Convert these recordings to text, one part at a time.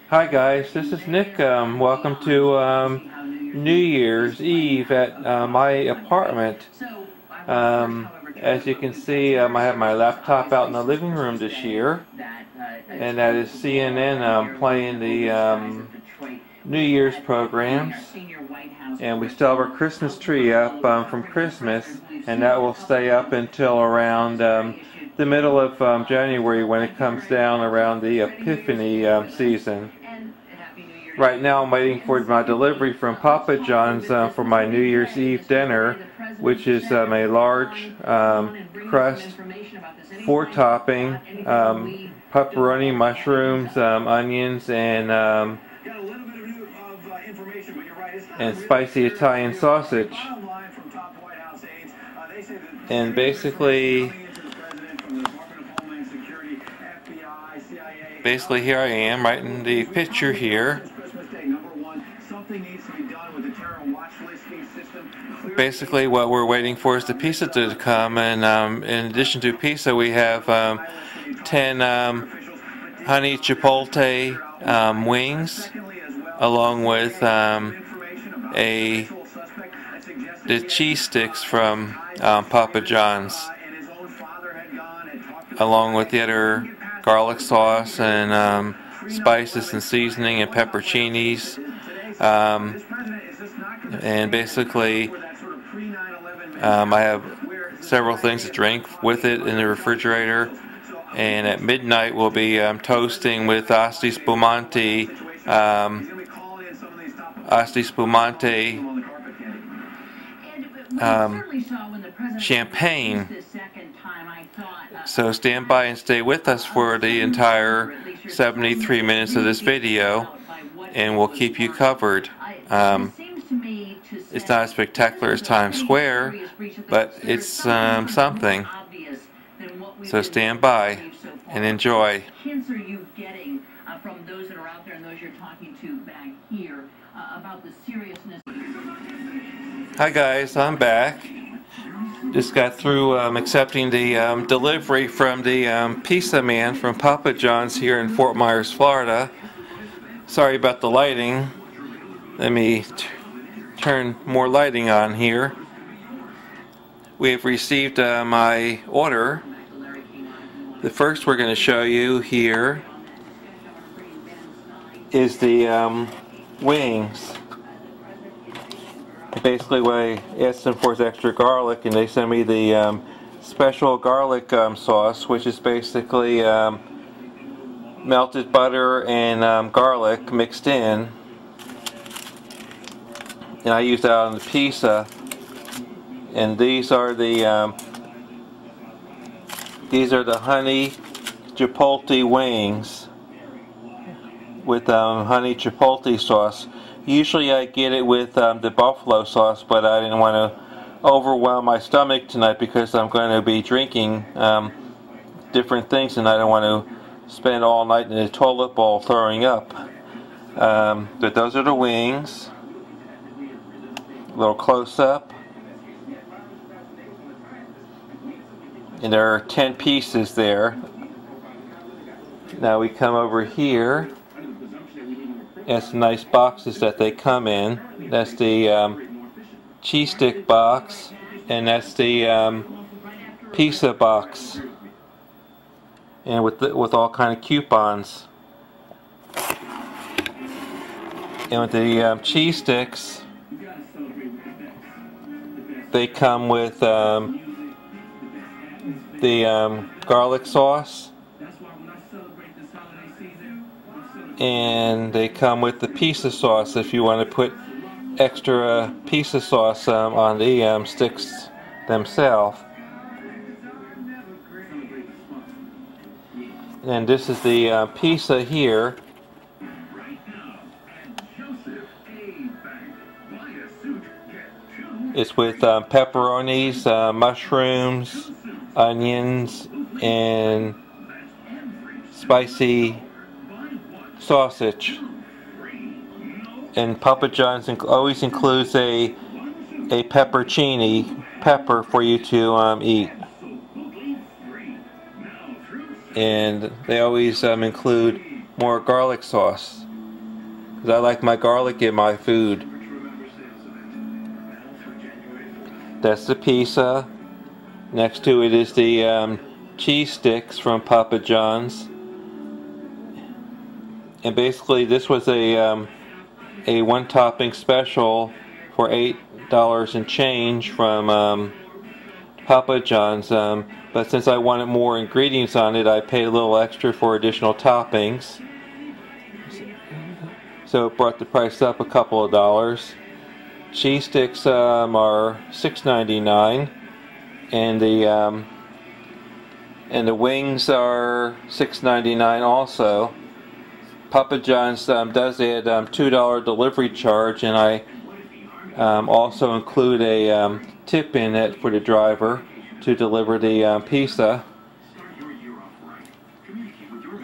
Hi guys, this is Nick. Welcome to New Year's Eve at my apartment. As you can see, I have my laptop out in the living room this year, and that is CNN playing the New Year's programs. And we still have our Christmas tree up from Christmas, and that will stay up until around the middle of January, when it comes down around the Epiphany season. Right now I'm waiting for my delivery from Papa John's for my New Year's Eve dinner, which is a large crust, 4-topping, pepperoni, mushrooms, onions, and spicy Italian sausage. And basically here I am, right in the picture here. Basically what we're waiting for is the pizza to come, and in addition to pizza we have 10 honey chipotle wings, along with the cheese sticks from Papa John's, along with the other garlic sauce and spices and seasoning and pepperoncinis, and basically I have several things to drink with it in the refrigerator. And at midnight we'll be toasting with Asti Spumante champagne. So stand by and stay with us for the entire 73 minutes of this video, and we'll keep you covered. It's not as spectacular as Times Square, but it's something. So stand by and enjoy. Hints are you getting from those that are out there and those you're talking to back here about the seriousness? Hi guys, I'm back. Just got through accepting the delivery from the pizza man from Papa John's here in Fort Myers, Florida. Sorry about the lighting. Let me turn more lighting on here. We have received my order. The first we're going to show you here is the wings. Basically what I asked them for is extra garlic, and they sent me the special garlic sauce, which is basically melted butter and garlic mixed in. And I used that on the pizza. And these are the honey chipotle wings with honey chipotle sauce. Usually I get it with the buffalo sauce, but I didn't want to overwhelm my stomach tonight because I'm going to be drinking different things, and I don't want to spend all night in the toilet bowl throwing up. But those are the wings. A little close up. And there are 10 pieces there. Now we come over here. That's the nice boxes that they come in. That's the cheese stick box, and that's the pizza box, and with all kind of coupons. And with the cheese sticks, they come with the garlic sauce, and they come with the pizza sauce if you want to put extra pizza sauce on the sticks themselves. And this is the pizza here. It's with pepperonis, mushrooms, onions, and spicy sausage. And Papa John's always includes a pepperoncini, pepper, for you to eat. And they always include more garlic sauce, because I like my garlic in my food. That's the pizza. Next to it is the cheese sticks from Papa John's. And basically this was a one topping special for $8 and change from Papa John's, but since I wanted more ingredients on it, I paid a little extra for additional toppings, so it brought the price up a couple of dollars. Cheese sticks are $6.99, and the wings are $6.99 also. Papa John's does add $2 delivery charge, and I also include a tip in it for the driver to deliver the pizza.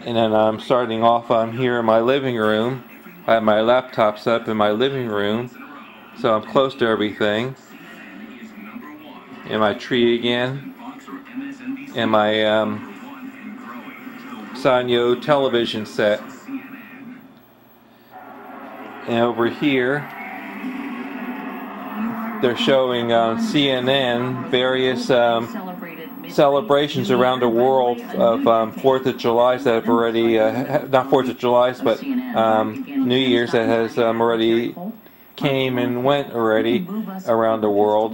And then I'm starting off here in my living room. I have my laptops up in my living room, so I'm close to everything. And my tree again, and my Sanyo television set. And over here they're showing CNN various celebrations around the world of 4th of July that have already, not 4th of July, but New Year's that has already came and went already around the world.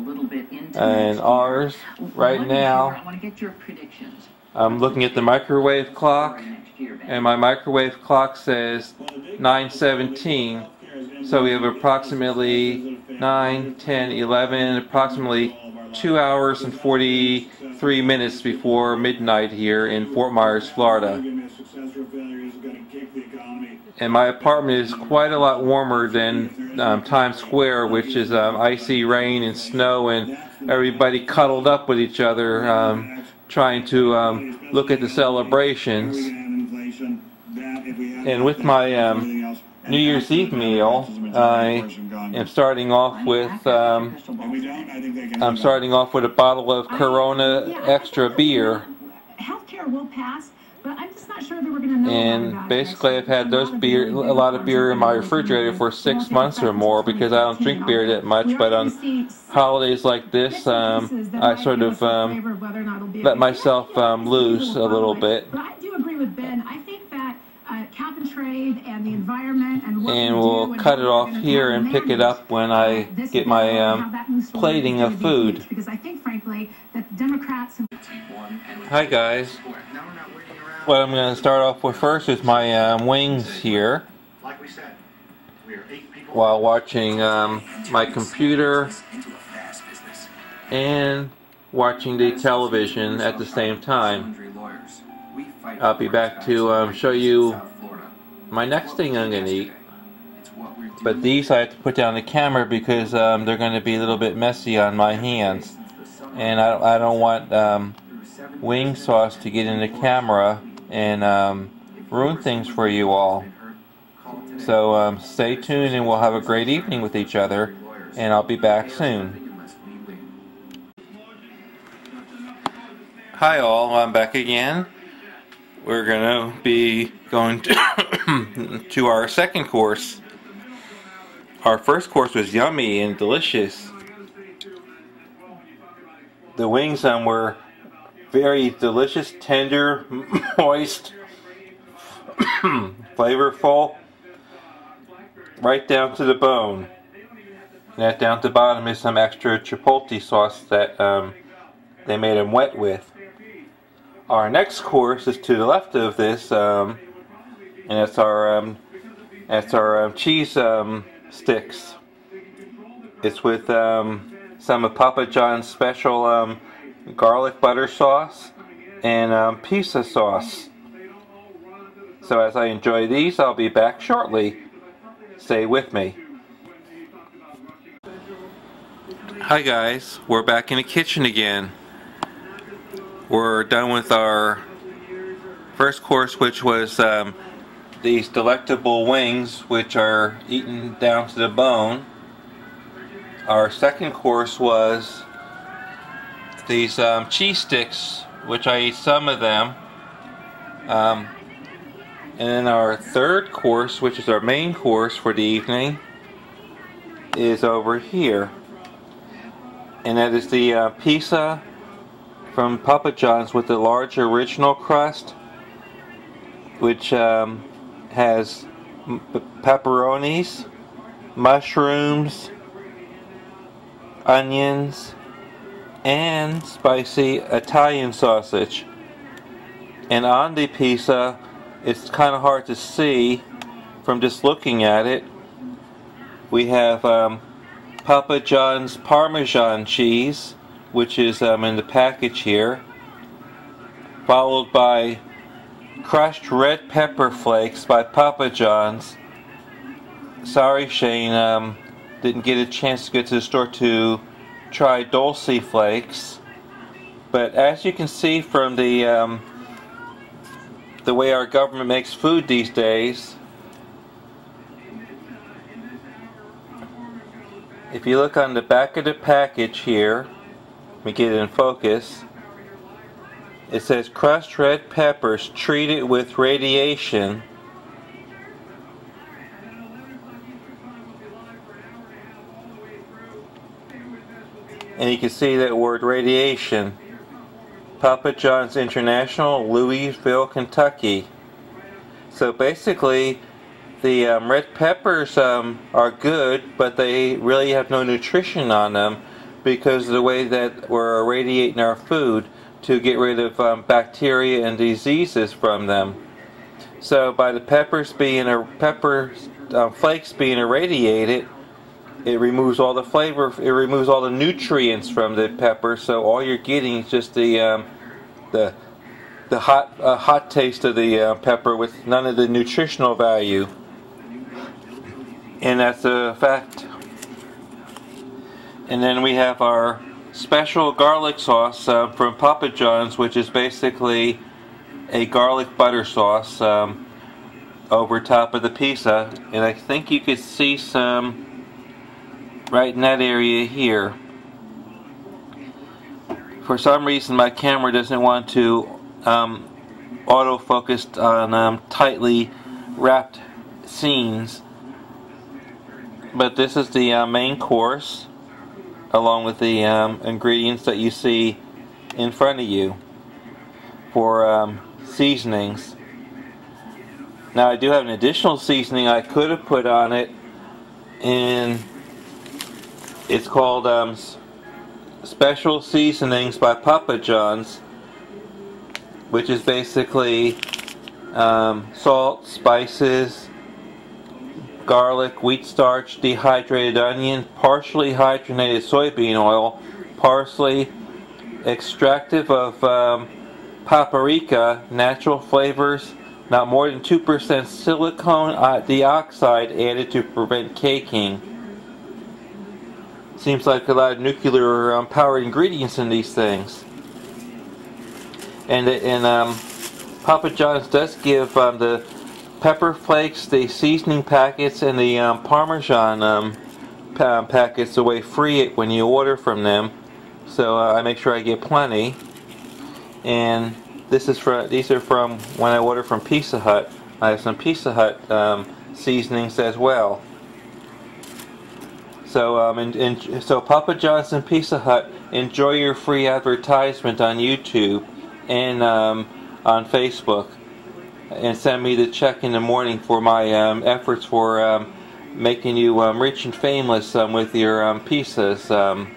And ours, right now, I'm looking at the microwave clock, and my microwave clock says 9:17. So we have approximately 9, 10, 11, approximately 2 hours and 43 minutes before midnight here in Fort Myers, Florida. And my apartment is quite a lot warmer than Times Square, which is icy rain and snow and everybody cuddled up with each other trying to look at the celebrations. And with my New Year's Eve meal, I am starting off with a bottle of Corona Extra beer. Healthcare will pass, but I'm just not sure that we're going to know. And basically, I've had a lot of beer in my refrigerator for 6 months or more because I don't drink beer that much. But on holidays like this, I sort of let myself loose a little bit. But I do agree with Ben. I think that cap and trade and the environment and what we'll cut it off here and pick it up when I get my plating of food. Because I think, frankly, that Democrats. Hi guys. What I'm going to start off with first is my wings here, while watching my computer and watching the television at the same time. I'll be back to show you my next thing I'm going to eat. But these I have to put down the camera because they're going to be a little bit messy on my hands. And I don't want wing sauce to get in the camera and ruin things for you all. So stay tuned and we'll have a great evening with each other. And I'll be back soon. Hi all, I'm back again. We're going to be going to our second course. Our first course was yummy and delicious. The wings were very delicious, tender, moist, flavorful, right down to the bone. And that down at the bottom is some extra chipotle sauce that they made them wet with. Our next course is to the left of this, and that's our cheese sticks. It's with some of Papa John's special garlic butter sauce and pizza sauce. So as I enjoy these, I'll be back shortly. Stay with me. Hi guys, we're back in the kitchen again. We're done with our first course, which was these delectable wings, which are eaten down to the bone. Our second course was these cheese sticks, which I ate some of them. And then our third course, which is our main course for the evening, is over here. And that is the pizza from Papa John's with the large original crust, which has pepperonis, mushrooms, onions, and spicy Italian sausage. And on the pizza, it's kind of hard to see from just looking at it, we have Papa John's Parmesan cheese, which is in the package here, followed by crushed red pepper flakes by Papa John's. Sorry, Shane, didn't get a chance to get to the store to try Dulce flakes, but as you can see from the way our government makes food these days, if you look on the back of the package here, let me get it in focus, it says crushed red peppers treated with radiation. And you can see that word radiation. Papa John's International, Louisville, Kentucky. So basically, the red peppers are good, but they really have no nutrition on them because of the way that we're irradiating our food to get rid of bacteria and diseases from them. So by the peppers being flakes being irradiated, it removes all the flavor, it removes all the nutrients from the pepper, so all you're getting is just the hot taste of the pepper with none of the nutritional value. And that's a fact. And then we have our special garlic sauce from Papa John's, which is basically a garlic butter sauce over top of the pizza. And I think you could see some right in that area here. For some reason my camera doesn't want to autofocus on tightly wrapped scenes, but this is the main course along with the ingredients that you see in front of you for seasonings. Now I do have an additional seasoning I could have put on it, and it's called Special Seasonings by Papa John's, which is basically salt, spices, garlic, wheat starch, dehydrated onion, partially hydrogenated soybean oil, parsley, extractive of paprika, natural flavors, not more than 2% silicone dioxide added to prevent caking. Seems like a lot of nuclear powered ingredients in these things. And Papa John's does give the pepper flakes, the seasoning packets, and the Parmesan packets away free when you order from them. So I make sure I get plenty. And these are from when I order from Pizza Hut. I have some Pizza Hut seasonings as well. So so Papa John's and Pizza Hut, enjoy your free advertisement on YouTube and on Facebook, and send me the check in the morning for my efforts for making you rich and famous with your pizzas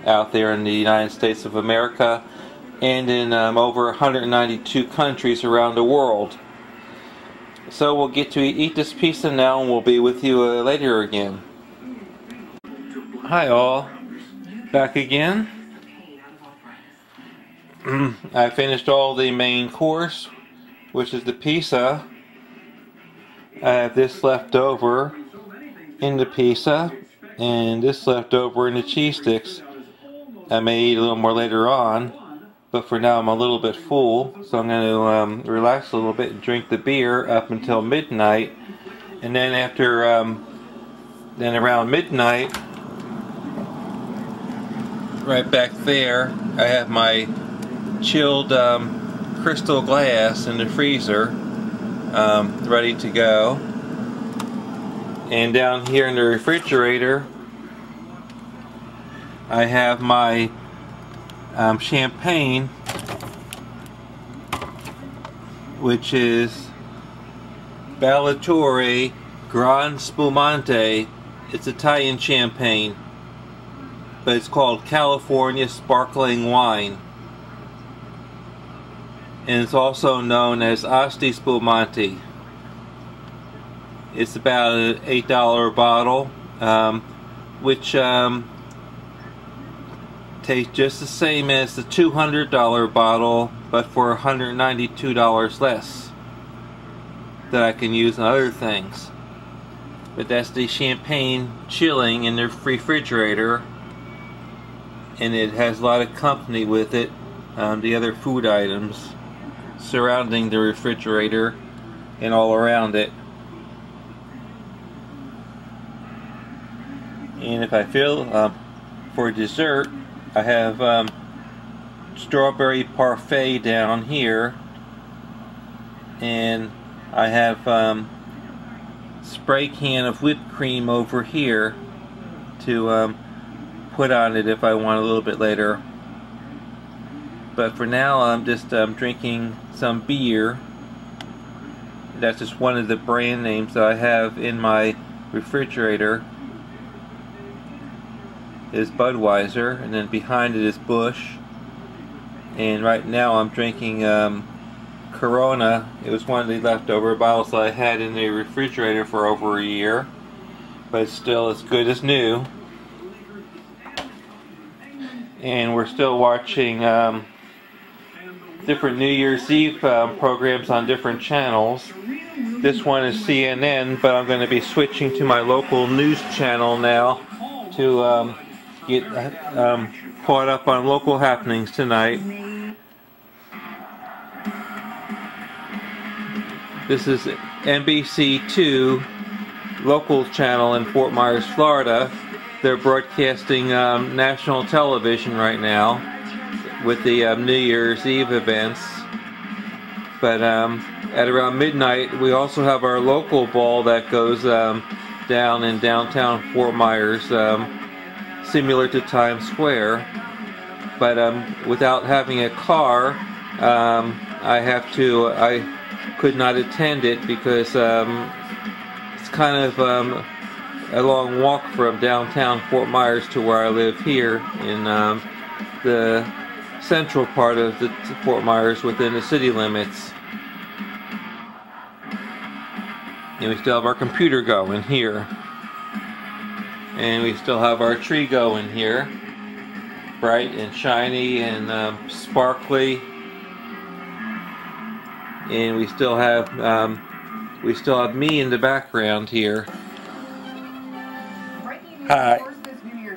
out there in the United States of America and in over 192 countries around the world. So we'll get to eat this pizza now, and we'll be with you later again. Hi all, back again. I finished all the main course, which is the pizza. I have this left over in the pizza, and this left over in the cheese sticks. I may eat a little more later on, but for now I'm a little bit full, so I'm going to relax a little bit and drink the beer up until midnight. And then after, then around midnight, right back there, I have my chilled crystal glass in the freezer, ready to go. And down here in the refrigerator, I have my champagne, which is Ballatore Gran Spumante. It's Italian champagne, but it's called California Sparkling Wine. And it's also known as Asti Spumante. It's about an $8 bottle, which tastes just the same as the $200 bottle, but for $192 less that I can use on other things. But that's the champagne chilling in the refrigerator, and it has a lot of company with it, the other food items surrounding the refrigerator and all around it. And if I feel for dessert, I have strawberry parfait down here, and I have spray can of whipped cream over here to put on it if I want a little bit later. But for now, I'm just drinking some beer. That's just one of the brand names that I have in my refrigerator. Is Budweiser, and then behind it is Busch. And right now I'm drinking Corona. It was one of the leftover bottles that I had in the refrigerator for over a year, but it's still as good as new. And we're still watching different New Year's Eve programs on different channels. This one is CNN, but I'm going to be switching to my local news channel now to get caught up on local happenings tonight. This is NBC2 local channel in Fort Myers, Florida. They're broadcasting national television right now with the New Year's Eve events. But at around midnight, we also have our local ball that goes down in downtown Fort Myers, similar to Times Square. But without having a car, I could not attend it because it's kind of a long walk from downtown Fort Myers to where I live here in the central part of the Fort Myers within the city limits. And we still have our computer going here. And we still have our tree going here. Bright and shiny and sparkly. And we still have me in the background here. Hi.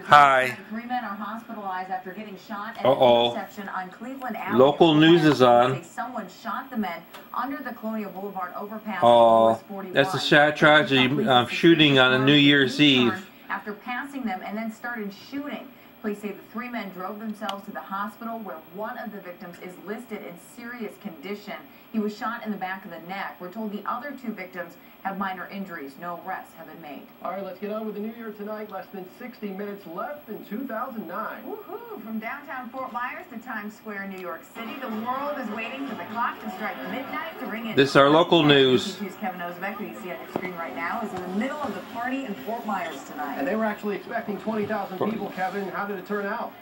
Hi. 3 men are hospitalized after getting shot at an intersection on Cleveland Avenue. Local news is on. Someone shot the men under the Colonial Boulevard overpass. Oh, that's a sad tragedy. Shooting on a New Year's Eve. After passing them and then started shooting. Police say the 3 men drove themselves to the hospital where one of the victims is listed in serious condition. He was shot in the back of the neck. We're told the other 2 victims have minor injuries. No arrests have been made. All right, let's get on with the new year tonight. Less than 60 minutes left in 2009. Woohoo! From downtown Fort Myers to Times Square, New York City, the world is waiting for the clock to strike midnight to ring in. This is our local news. Kevin Ozbek, who you see on your screen right now, is in the middle of the party in Fort Myers tonight. And they were actually expecting 20,000 people, Kevin. How did it turn out?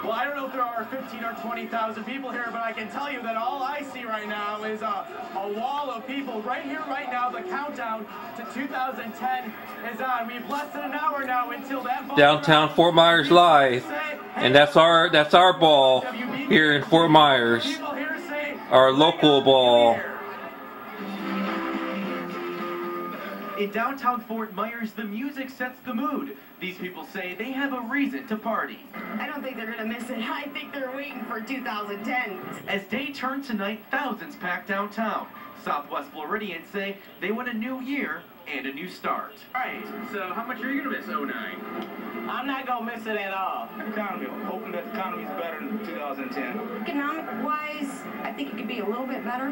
Well, I don't know if there are 15 or 20,000 people here, but I can tell you that all I see right now is a wall of people. Right here, right now, the countdown to 2010 is on. We have less than an hour now until that downtown Fort Myers live, and that's our ball here in Fort Myers, our local ball. In downtown Fort Myers, the music sets the mood. These people say they have a reason to party. I don't think they're going to miss it. I think they're waiting for 2010. As day turns tonight, thousands pack downtown. Southwest Floridians say they want a new year and a new start. All right, so how much are you going to miss 09? I'm not going to miss it at all. Economy. I'm hoping that the economy is better in 2010. Economic-wise, I think it could be a little bit better.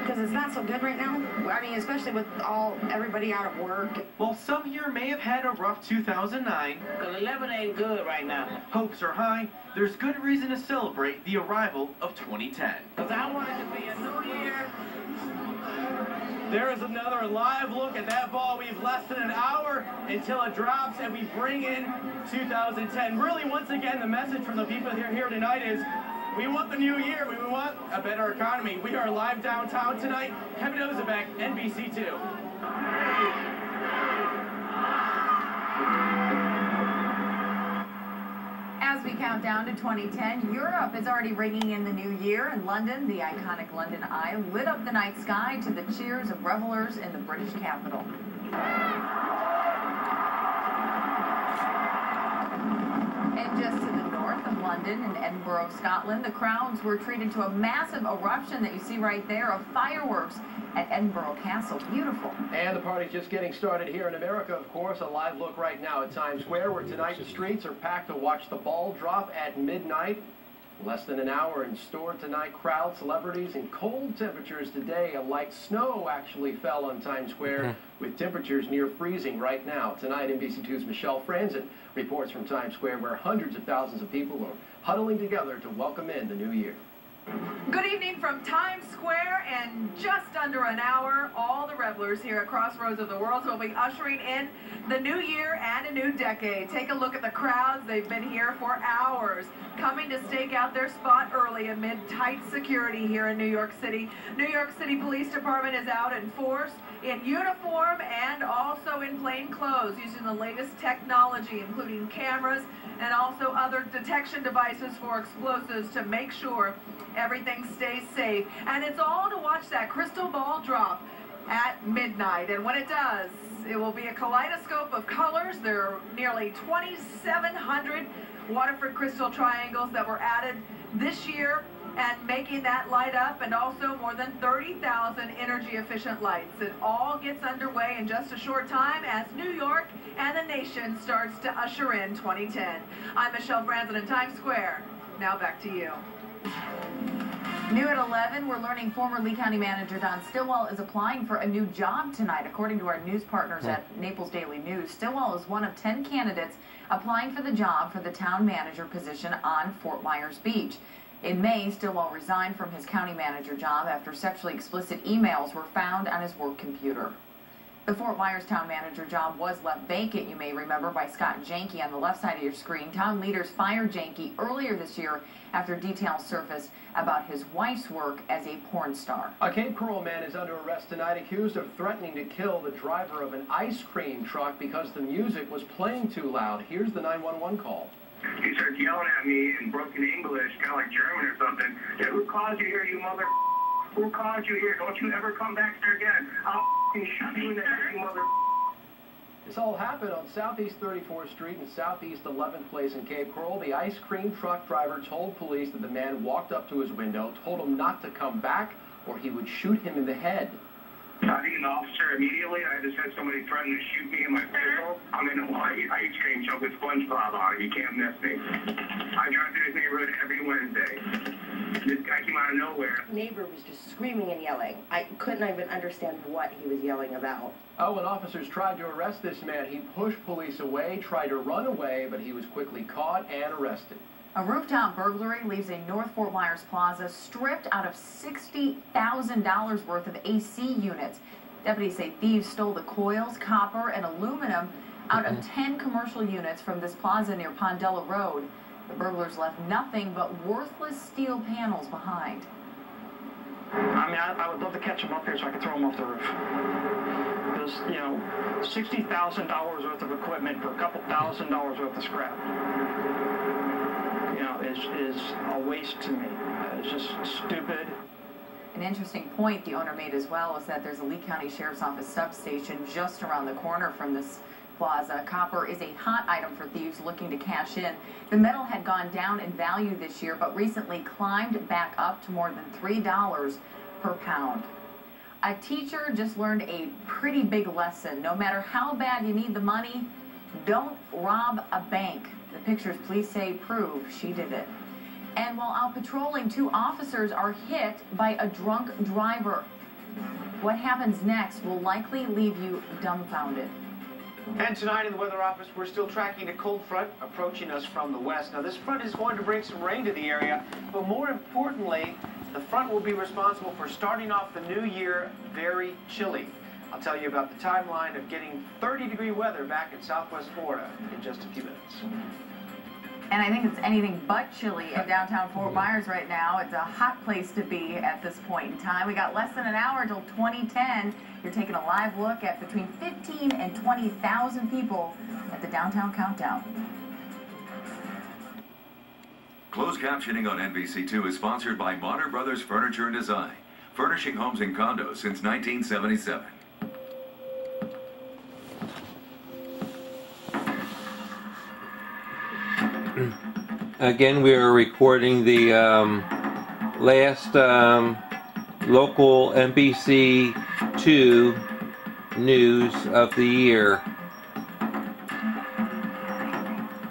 Because it's not so good right now. I mean, especially with everybody out of work. Well, some here may have had a rough 2009. Cause 11 ain't good right now. Hopes are high. There's good reason to celebrate the arrival of 2010. Cause I want it to be a new year. There is another live look at that ball. We have less than an hour until it drops, and we bring in 2010. Really, once again, the message from the people here tonight is we want the new year. We want a better economy. We are live downtown tonight. Kevin Ozebek, NBC2. As we count down to 2010, Europe is already ringing in the new year. In London, the iconic London Eye lit up the night sky to the cheers of revelers in the British capital. And just to the north of London, in Edinburgh, Scotland, the crowds were treated to a massive eruption that you see right there of fireworks at Edinburgh Castle. Beautiful. And the party's just getting started here in America, of course. A live look right now at Times Square, where tonight the streets are packed to watch the ball drop at midnight. Less than an hour in store tonight. Crowds, celebrities, and cold temperatures today. A light snow actually fell on Times Square with temperatures near freezing right now. Tonight, NBC2's Michelle Franzen reports from Times Square, where hundreds of thousands of people are huddling together to welcome in the new year. Good evening from Times Square. In just under an hour, all the revelers here at Crossroads of the World will be ushering in the new year and a new decade. Take a look at the crowds. They've been here for hours, coming to stake out their spot early amid tight security here in New York City. New York City Police Department is out in force, in uniform and also in plain clothes, using the latest technology, including cameras and also other detection devices for explosives to make sure everything stays safe. And it's all to watch that crystal ball drop at midnight. And when it does, it will be a kaleidoscope of colors. There are nearly 2,700 Waterford crystal triangles that were added this year and making that light up, and also more than 30,000 energy-efficient lights. It all gets underway in just a short time as New York and the nation starts to usher in 2010. I'm Michelle Franzen in Times Square. Now back to you. New at 11, we're learning former Lee County Manager Don Stillwell is applying for a new job tonight. According to our news partners at Naples Daily News, Stillwell is one of 10 candidates applying for the job for the town manager position on Fort Myers Beach. In May, Stillwell resigned from his county manager job after sexually explicit emails were found on his work computer. The Fort Myers town manager job was left vacant, you may remember, by Scott Janke on the left side of your screen. Town leaders fired Janke earlier this year after details surfaced about his wife's work as a porn star. A Cape Coral man is under arrest tonight, accused of threatening to kill the driver of an ice cream truck because the music was playing too loud. Here's the 911 call. He starts yelling at me in broken English, kind of like German or something. Yeah, who called you here, you mother? Who called you here? Don't you ever come back here again. I'll shove you in the head, you mother. This all happened on Southeast 34th Street and Southeast 11th Place in Cape Coral. The ice cream truck driver told police that the man walked up to his window, told him not to come back or he would shoot him in the head. I being an officer immediately, I just had somebody threaten to shoot me in my vehicle. I'm in a white ice cream truck with SpongeBob on it. You can't miss me. I drive through this neighborhood every Wednesday. This guy came out of nowhere. Neighbor was just screaming and yelling. I couldn't even understand what he was yelling about. Oh, when officers tried to arrest this man, he pushed police away, tried to run away, but he was quickly caught and arrested. A rooftop burglary leaves a North Fort Myers plaza stripped out of $60,000 worth of AC units. Deputies say thieves stole the coils, copper, and aluminum out of 10 commercial units from this plaza near Pondella Road. The burglars left nothing but worthless steel panels behind. I mean, I would love to catch them up here so I could throw them off the roof. Because, you know, $60,000 worth of equipment for a couple $1,000s worth of scrap, you know, is a waste to me. It's just stupid. An interesting point the owner made as well is that there's a Lee County Sheriff's Office substation just around the corner from this plaza. Copper is a hot item for thieves looking to cash in. The metal had gone down in value this year, but recently climbed back up to more than $3 per pound. A teacher just learned a pretty big lesson. No matter how bad you need the money, don't rob a bank. The pictures police say prove she did it. And while out patrolling, 2 officers are hit by a drunk driver. What happens next will likely leave you dumbfounded. And tonight in the weather office, we're still tracking a cold front approaching us from the west. Now, this front is going to bring some rain to the area, but more importantly, the front will be responsible for starting off the new year very chilly. I'll tell you about the timeline of getting 30-degree weather back in southwest Florida in just a few minutes. And I think it's anything but chilly in downtown Fort Myers right now. It's a hot place to be at this point in time. We got less than an hour until 2010. You're taking a live look at between 15 and 20,000 people at the Downtown Countdown. Closed captioning on NBC2 is sponsored by Bonner Brothers Furniture and Design, furnishing homes and condos since 1977. Again, we are recording the last local NBC2 news of the year.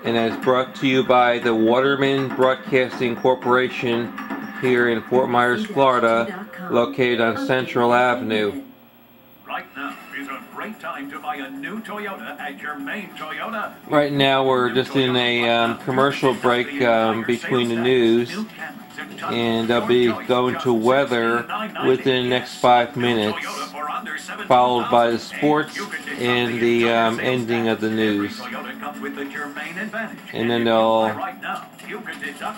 And it's brought to you by the Waterman Broadcasting Corporation here in Fort Myers, Florida, located on Central Avenue. Right now is a great time to buy a new Toyota at your main Toyota. Right now we're just in a commercial break between the news, and I'll be going to weather within the next 5 minutes, followed by the sports and the ending of the news. And then they'll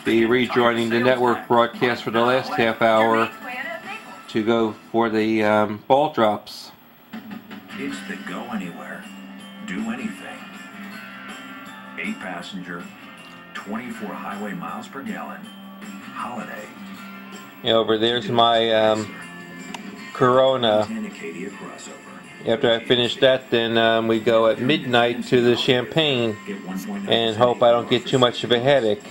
be rejoining the network broadcast for the last half hour to go for the ball drops. Kids that go anywhere, do anything. 8-passenger, 24 highway miles per gallon. Holiday. Yeah, over there's my Corona. After I finish that, then we go at midnight to the Champagne and hope I don't get too much of a headache.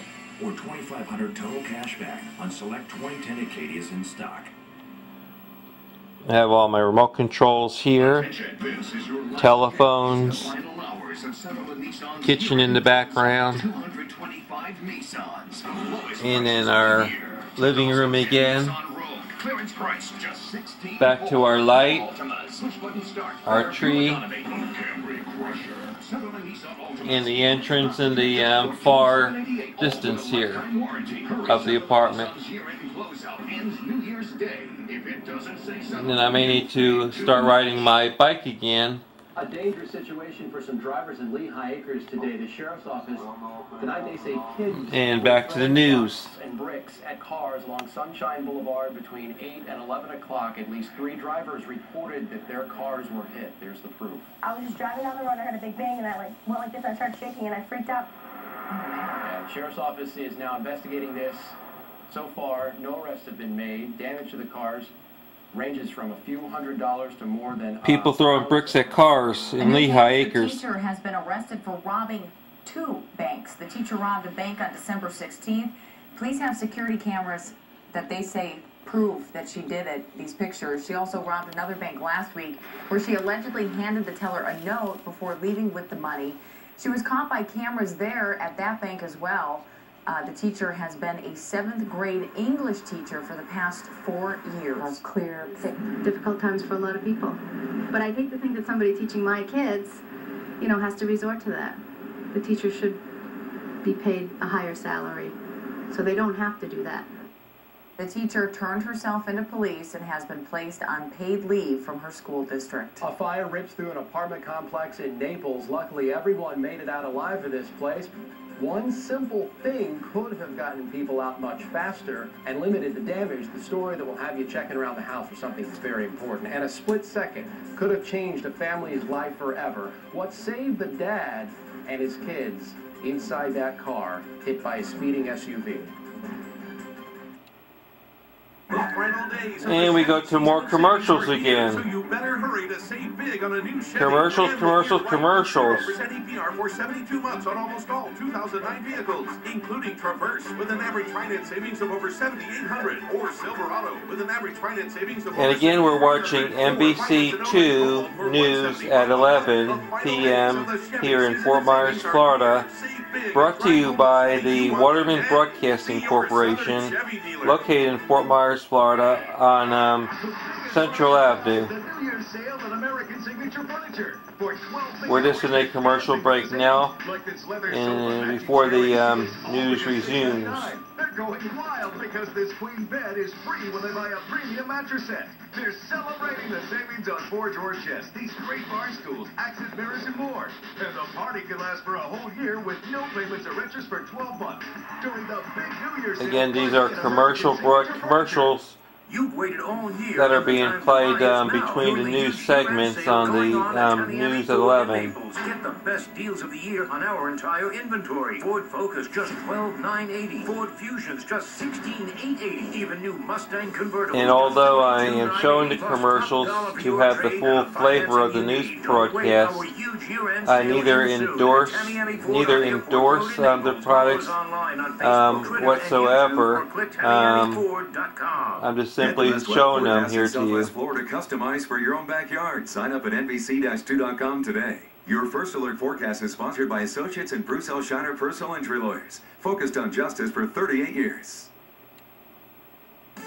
Or $2,500 total cash back on select 2010 Acadias in stock. I have all my remote controls here, telephones, kitchen in the background, and then our living room again. Back to our light, our tree, and the entrance in the far distance here of the apartment. And then I may need to start riding my bike again. A dangerous situation for some drivers in Lehigh Acres today. The sheriff's office tonight, they say kids and back to the news. And bricks at cars along Sunshine Boulevard between 8 and 11 o'clock. At least 3 drivers reported that their cars were hit. There's the proof. I was just driving down the road, I heard a big bang, and I went like this, I started shaking, and I freaked out. The sheriff's office is now investigating this. So far, no arrests have been made. Damage to the cars ranges from a few $100s to more than... People throwing bricks at cars in Lehigh Acres. The teacher has been arrested for robbing 2 banks. The teacher robbed a bank on December 16th. Police have security cameras that they say prove that she did it, these pictures. She also robbed another bank last week where she allegedly handed the teller a note before leaving with the money. She was caught by cameras there at that bank as well. The teacher has been a 7th grade English teacher for the past 4 years. That's clear. Difficult times for a lot of people. But I hate to think that somebody teaching my kids, you know, has to resort to that. The teacher should be paid a higher salary, so they don't have to do that. The teacher turned herself into police and has been placed on paid leave from her school district. A fire rips through an apartment complex in Naples. Luckily, everyone made it out alive of this place. One simple thing could have gotten people out much faster and limited the damage. The story that will have you checking around the house for something that's very important. And a split second could have changed a family's life forever. What saved the dad and his kids inside that car hit by a speeding SUV. And we go to more commercials again. Commercials, commercials, commercials. APR for 72 months on almost all 2009 vehicles, including Traverse with an average finance savings of over $7,800, or Silverado with an average finance savings of over $7,800. And again, we're watching NBC2 News at 11 p.m. here in Fort Myers, Florida. Brought to you by the Waterman Broadcasting Corporation, located in Fort Myers, Florida, on Central Avenue. We're just in a commercial break now, and before the news resumes. They're going wild because this queen bed is free when they buy a premium mattress set. They're celebrating the savings on Forge or Chest, these great bar stools, accent mirrors, and more. And the party can last for a whole year with no payments or interest for 12 months. During the big New Year's sale. Again, these are commercials that are being played between the news segments on the News at 11. Get the best deals of the year on our entire inventory. Ford Focus just $12,980. Ford Fusion's just $16,880. Even new Mustang convertible. And although I am showing the commercials to have the full flavor of the news broadcast, I neither endorse the products whatsoever. I'm just simply showing them here to you. Florida customized for your own backyard. Sign up at NBC-2.com today. Your First Alert forecast is sponsored by Associates and Bruce L. Shiner Personal Injury Lawyers, focused on justice for 38 years.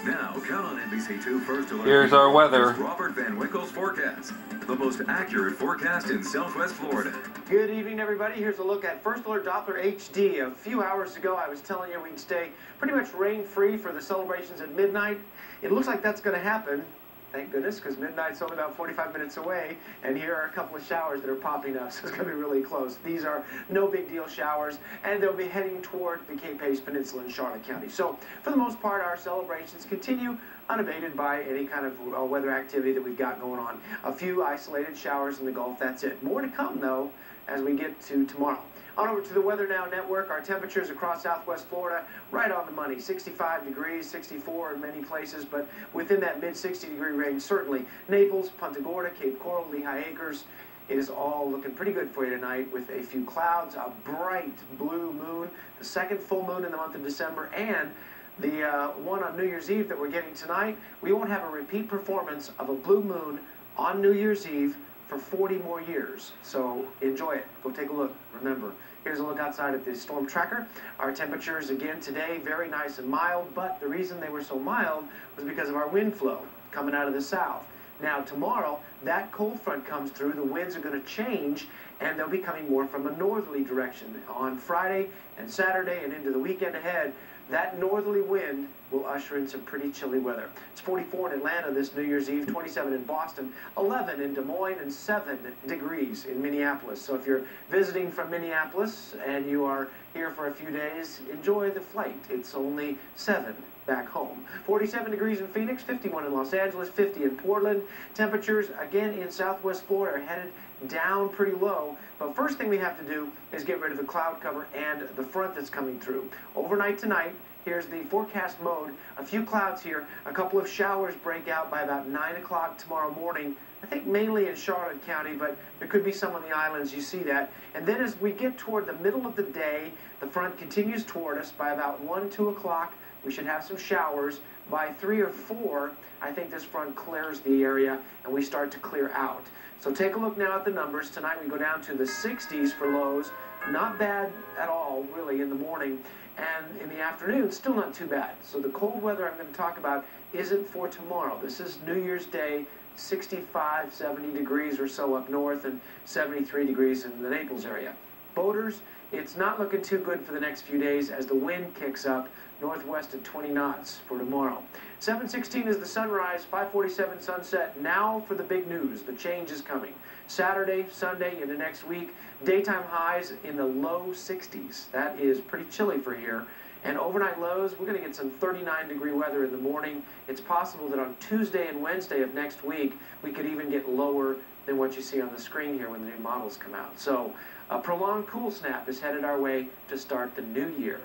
Now, count on NBC2 First Alert. Here's our weather. Robert Van Winkle's forecast, the most accurate forecast in Southwest Florida. Good evening, everybody. Here's a look at First Alert Doppler HD. A few hours ago, I was telling you we'd stay pretty much rain-free for the celebrations at midnight. It looks like that's going to happen. Thank goodness, because midnight's only about 45 minutes away, and here are a couple of showers that are popping up, so it's going to be really close. These are no big deal showers, and they'll be heading toward the Cape Hayes Peninsula in Charlotte County. So, for the most part, our celebrations continue unabated by any kind of weather activity that we've got going on. A few isolated showers in the Gulf, that's it. More to come, though, as we get to tomorrow. On over to the Weather Now Network. Our temperatures across Southwest Florida, right on the money. 65 degrees, 64 in many places, but within that mid-60-degree range, certainly. Naples, Punta Gorda, Cape Coral, Lehigh Acres. It is all looking pretty good for you tonight with a few clouds, a bright blue moon, the second full moon in the month of December, and the one on New Year's Eve that we're getting tonight. We won't have a repeat performance of a blue moon on New Year's Eve for 40 more years. So enjoy it. Go take a look. Remember, here's a look outside at the storm tracker. Our temperatures again today, very nice and mild, but the reason they were so mild was because of our wind flow coming out of the south. Now tomorrow, that cold front comes through, the winds are going to change, and they'll be coming more from a northerly direction. On Friday and Saturday and into the weekend ahead, that northerly wind will usher in some pretty chilly weather. It's 44 in Atlanta this New Year's Eve, 27 in Boston, 11 in Des Moines, and 7 degrees in Minneapolis. So if you're visiting from Minneapolis and you are here for a few days, enjoy the flight. It's only 7 back home. 47 degrees in Phoenix, 51 in Los Angeles, 50 in Portland. Temperatures, again, in Southwest Florida are headed down pretty low. But first thing we have to do is get rid of the cloud cover and the front that's coming through. Overnight tonight, here's the forecast mode. A few clouds here. A couple of showers break out by about 9 o'clock tomorrow morning. I think mainly in Charlotte County, but there could be some on the islands. You see that. And then as we get toward the middle of the day, the front continues toward us. By about 1, 2 o'clock, we should have some showers. By 3 or 4, I think this front clears the area and we start to clear out. So take a look now at the numbers. Tonight we go down to the 60s for lows. Not bad at all, really, in the morning. And in the afternoon, still not too bad. So the cold weather I'm going to talk about isn't for tomorrow. This is New Year's Day, 65, 70 degrees or so up north and 73 degrees in the Naples area. Boaters, it's not looking too good for the next few days as the wind kicks up northwest at 20 knots for tomorrow. 7:16 is the sunrise, 5:47 sunset. Now for the big news. The change is coming. Saturday, Sunday, into next week, daytime highs in the low 60s. That is pretty chilly for here. And overnight lows, we're going to get some 39-degree weather in the morning. It's possible that on Tuesday and Wednesday of next week, we could even get lower than what you see on the screen here when the new models come out. So a prolonged cool snap is headed our way to start the new year.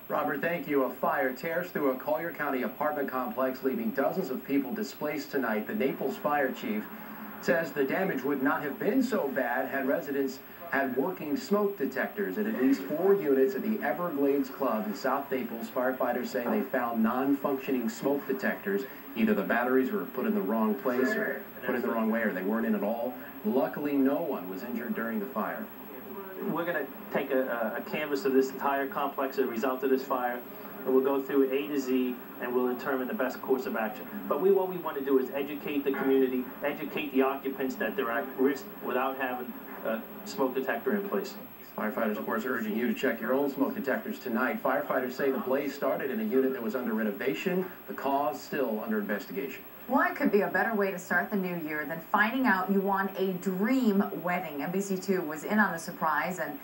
Robert, thank you. A fire tears through a Collier County apartment complex, leaving dozens of people displaced tonight. The Naples fire chief says the damage would not have been so bad had residents had working smoke detectors at least 4 units at the Everglades Club in South Naples. Firefighters say they found non-functioning smoke detectors. Either the batteries were put in the wrong place or put in the wrong way, or they weren't in at all. Luckily, no one was injured during the fire. We're going to take a canvas of this entire complex as a result of this fire. and we'll go through A to Z, and we'll determine the best course of action. But what we want to do is educate the community, educate the occupants that they're at risk without having a smoke detector in place. Firefighters, of course, urging you to check your own smoke detectors tonight. Firefighters say the blaze started in a unit that was under renovation. The cause still under investigation. What could be a better way to start the new year than finding out you won a dream wedding? NBC2 was in on the surprise, and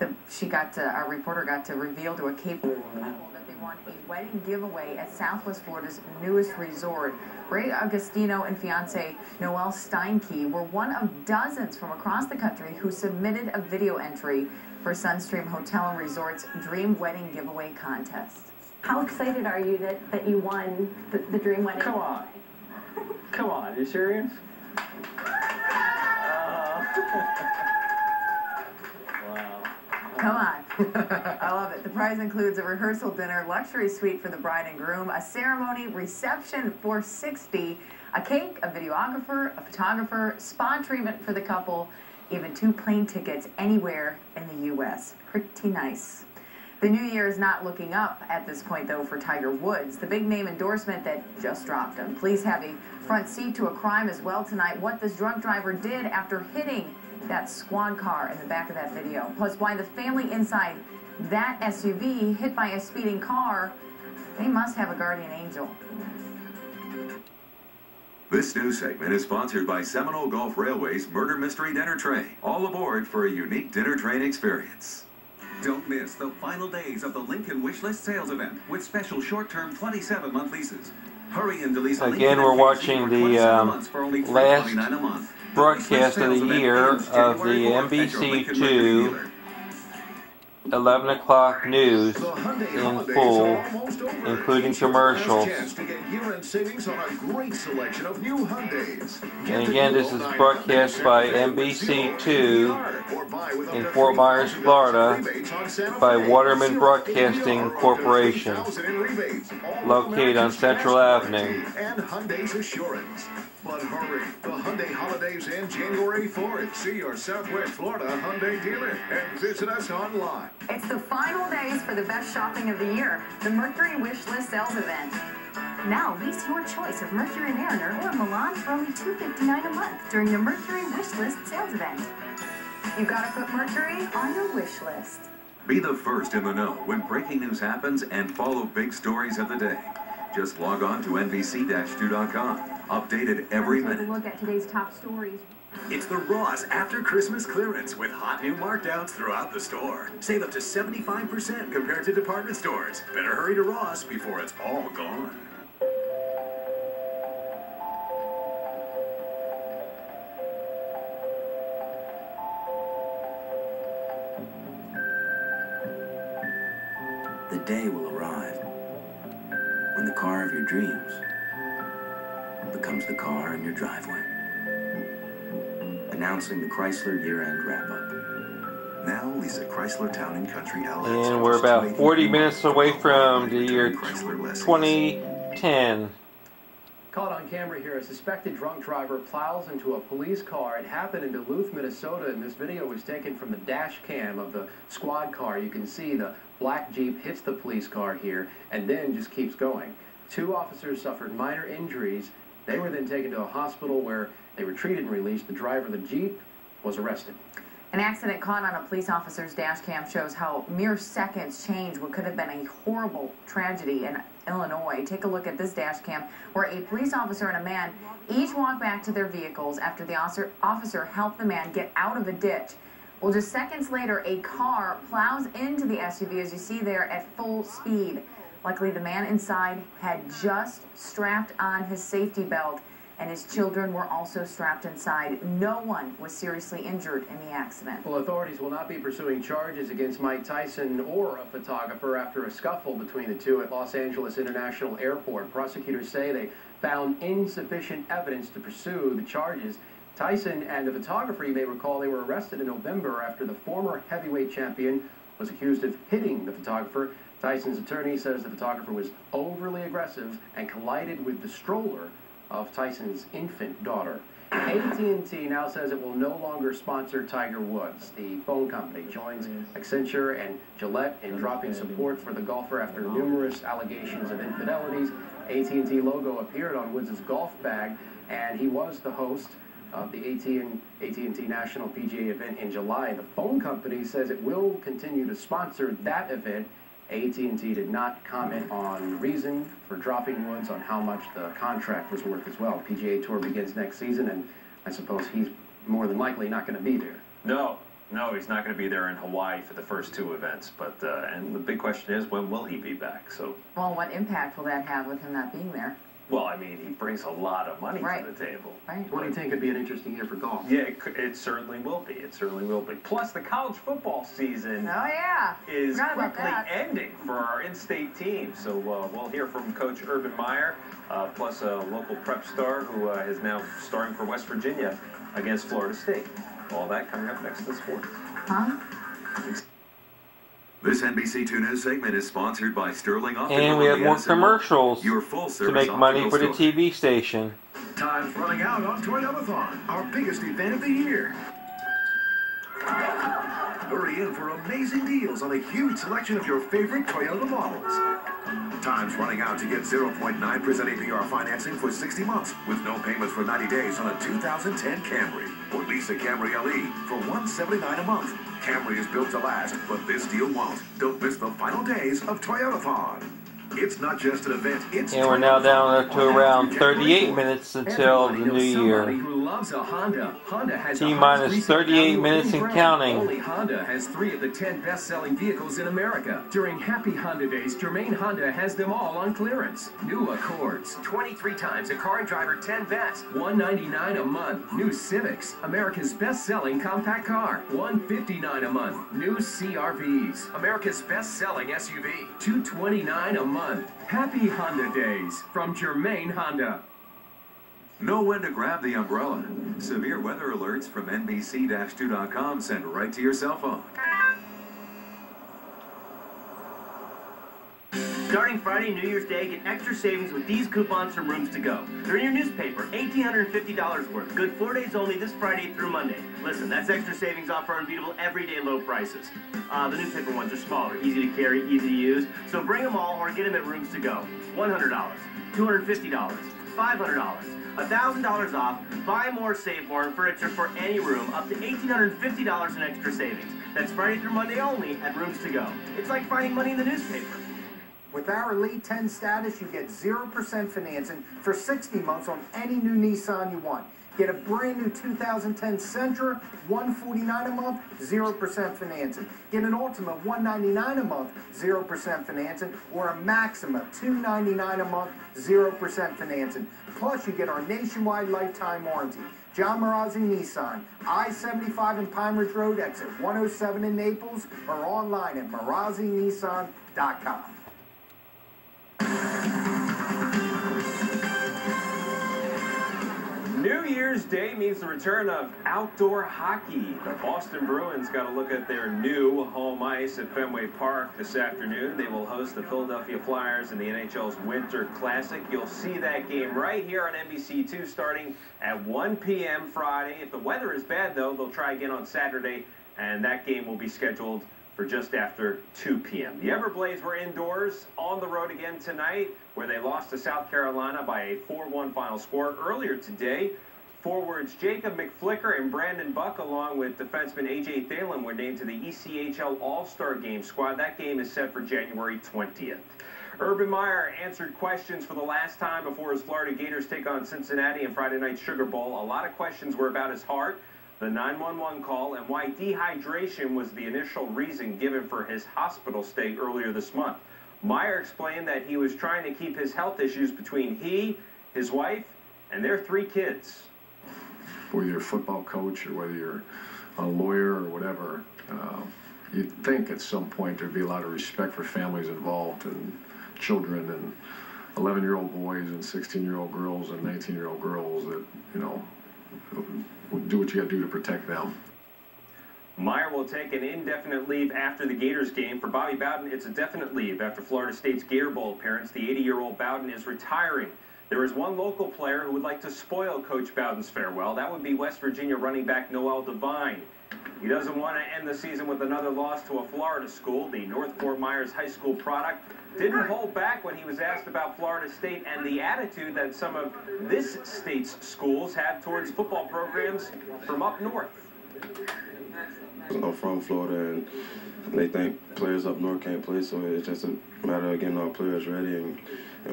our reporter got to reveal to a cable couple that they won a wedding giveaway at Southwest Florida's newest resort. Ray Agostino and fiancée Noelle Steinke were one of dozens from across the country who submitted a video entry for Sunstream Hotel and Resort's Dream Wedding Giveaway contest. How excited are you that you won the Dream Wedding? Come on. Come on, are you serious? Wow. Come on. I love it. The prize includes a rehearsal dinner, luxury suite for the bride and groom, a ceremony reception for 60, a cake, a videographer, a photographer, spa treatment for the couple, even 2 plane tickets anywhere in the U.S. Pretty nice. The new year is not looking up at this point, though, for Tiger Woods. The big name endorsement that just dropped him. Police have a front seat to a crime as well tonight. What this drunk driver did after hitting that squad car in the back of that video. Plus why the family inside that SUV hit by a speeding car, they must have a guardian angel. This news segment is sponsored by Seminole Gulf Railway's Murder Mystery Dinner Train. All aboard for a unique dinner train experience. Don't miss the final days of the Lincoln Wishlist sales event with special short-term 27-month leases. Hurry and lease a Again, we're watching the last broadcast of the year of the NBC2 11 o'clock news in full, including commercials. And again, this is broadcast by NBC2 in Fort Myers, Florida, by Waterman Broadcasting Corporation, located on Central Avenue. But hurry, the Hyundai holidays end January 4th. See your Southwest Florida Hyundai dealer and visit us online. It's the final days for the best shopping of the year, the Mercury Wishlist Sales Event. Now lease your choice of Mercury Mariner or Milan for only $259 a month during the Mercury Wishlist Sales Event. You've got to put Mercury on your wish list. Be the first in the know when breaking news happens and follow big stories of the day. Just log on to NBC-2.com. Updated every minute. Take a look at today's top stories. It's the Ross After Christmas Clearance with hot new markdowns throughout the store. Save up to 75% compared to department stores. Better hurry to Ross before it's all gone. The day will arrive when the car of your dreams becomes the car in your driveway. Announcing the Chrysler year-end wrap-up. Now, Lisa Chrysler Town and Country LX. And we're about 40 minutes away from the year 2010. Caught on camera here, a suspected drunk driver plows into a police car. It happened in Duluth, Minnesota, and this video was taken from the dash cam of the squad car. You can see the black Jeep hits the police car here and then just keeps going. 2 officers suffered minor injuries. They were then taken to a hospital where they were treated and released. The driver of the Jeep was arrested. An accident caught on a police officer's dash cam shows how mere seconds change what could have been a horrible tragedy in Illinois. Take a look at this dash cam where a police officer and a man each walked back to their vehicles after the officer helped the man get out of a ditch. Well, just seconds later, a car plows into the SUV, as you see there, at full speed. Luckily, the man inside had just strapped on his safety belt, and his children were also strapped inside. No one was seriously injured in the accident. Well, authorities will not be pursuing charges against Mike Tyson or a photographer after a scuffle between the two at Los Angeles International Airport. Prosecutors say they found insufficient evidence to pursue the charges. Tyson and the photographer, you may recall, they were arrested in November after the former heavyweight champion was accused of hitting the photographer. Tyson's attorney says the photographer was overly aggressive and collided with the stroller of Tyson's infant daughter. AT&T now says it will no longer sponsor Tiger Woods. The phone company joins Accenture and Gillette in dropping support for the golfer after numerous allegations of infidelities. AT&T logo appeared on Woods' golf bag, and he was the host of the AT&T National PGA event in July. The phone company says it will continue to sponsor that event. AT&T did not comment on the reason for dropping Woods, on how much the contract was worth as well. PGA Tour begins next season, and I suppose he's more than likely not going to be there. No, he's not going to be there in Hawaii for the first two events. But and the big question is, when will he be back? So, well, what impact will that have with him not being there? Well, I mean, he brings a lot of money right. to the table. Right. 2010 could be an interesting year for golf. Yeah, it certainly will be. It certainly will be. Plus, the college football season is quickly ending for our in-state team. So we'll hear from Coach Urban Meyer, plus a local prep star who is now starting for West Virginia against Florida State. All that coming up next in sports. Huh? This NBC2 News segment is sponsored by Sterling Optical. And we have more commercials your full to make money for the TV station. Time's running out on Toyotathon, our biggest event of the year. Hurry in for amazing deals on a huge selection of your favorite Toyota models. Time's running out to get 0.9% APR financing for 60 months with no payments for 90 days on a 2010 Camry. Or lease a Camry LE for $179 a month. Camry is built to last, but this deal won't. Don't miss the final days of Toyotathon. It's not just an event, it's and we're now down to around 38 minutes until the new year. T-minus 38 minutes and counting. Only Honda has 3 of the 10 best-selling vehicles in America. During Happy Honda Days, Germain Honda has them all on clearance. New Accords, 23 times a car and driver 10 best, $199 a month. New Civics, America's best-selling compact car, $159 a month. New CR-Vs, America's best-selling SUV, $229 a month. Happy Honda Days from Germain Honda. Know when to grab the umbrella. Severe weather alerts from NBC-2.com sent right to your cell phone. Starting Friday, New Year's Day, get extra savings with these coupons from Rooms to Go. They're in your newspaper, $1,850 worth. Good 4 days only this Friday through Monday. Listen, that's extra savings offer unbeatable everyday low prices. The newspaper ones are smaller, easy to carry, easy to use. So bring them all or get them at Rooms to Go. $100, $250, $500, $1,000 off. Buy more, save more, and furniture for any room, up to $1,850 in extra savings. That's Friday through Monday only at Rooms to Go. It's like finding money in the newspaper. With our Elite 10 status, you get 0% financing for 60 months on any new Nissan you want. Get a brand new 2010 Sentra, $149 a month, 0% financing. Get an Altima, $199 a month, 0% financing, or a Maxima, $299 a month, 0% financing. Plus, you get our nationwide lifetime warranty. John Marazzi Nissan, I-75 and Pine Ridge Road, exit 107 in Naples, or online at marazzinissan.com. New Year's Day means the return of outdoor hockey. The Boston Bruins got a look at their new home ice at Fenway Park this afternoon. They will host the Philadelphia Flyers in the NHL's Winter Classic. You'll see that game right here on NBC2 starting at 1 p.m. Friday. If the weather is bad, though, they'll try again on Saturday, and that game will be scheduled for just after 2 p.m. The Everblades were indoors on the road again tonight, where they lost to South Carolina by a 4-1 final score. Earlier today, forwards Jacob McFlicker and Brandon Buck, along with defenseman A.J. Thalen, were named to the ECHL All-Star Game squad. That game is set for January 20th. Urban Meyer answered questions for the last time before his Florida Gators take on Cincinnati in Friday night's Sugar Bowl. A lot of questions were about his heart, the 911 call, and why dehydration was the initial reason given for his hospital stay earlier this month. Meyer explained that he was trying to keep his health issues between he, his wife, and their 3 kids. Whether you're a football coach or whether you're a lawyer or whatever, you'd think at some point there'd be a lot of respect for families involved and children and 11-year-old boys and 16-year-old girls and 19-year-old girls that, you know, do what you got to do to protect them. Meyer will take an indefinite leave after the Gators game. For Bobby Bowden, it's a definite leave after Florida State's Gator Bowl appearance. The 80-year-old Bowden is retiring There is one local player who would like to spoil Coach Bowden's farewell. That would be West Virginia running back Noel Devine. He doesn't want to end the season with another loss to a Florida school. The North Fort Myers High School product didn't hold back when he was asked about Florida State and the attitude that some of this state's schools have towards football programs from up north. I'm from Florida, and they think players up north can't play, so it's just a matter of getting our players ready, and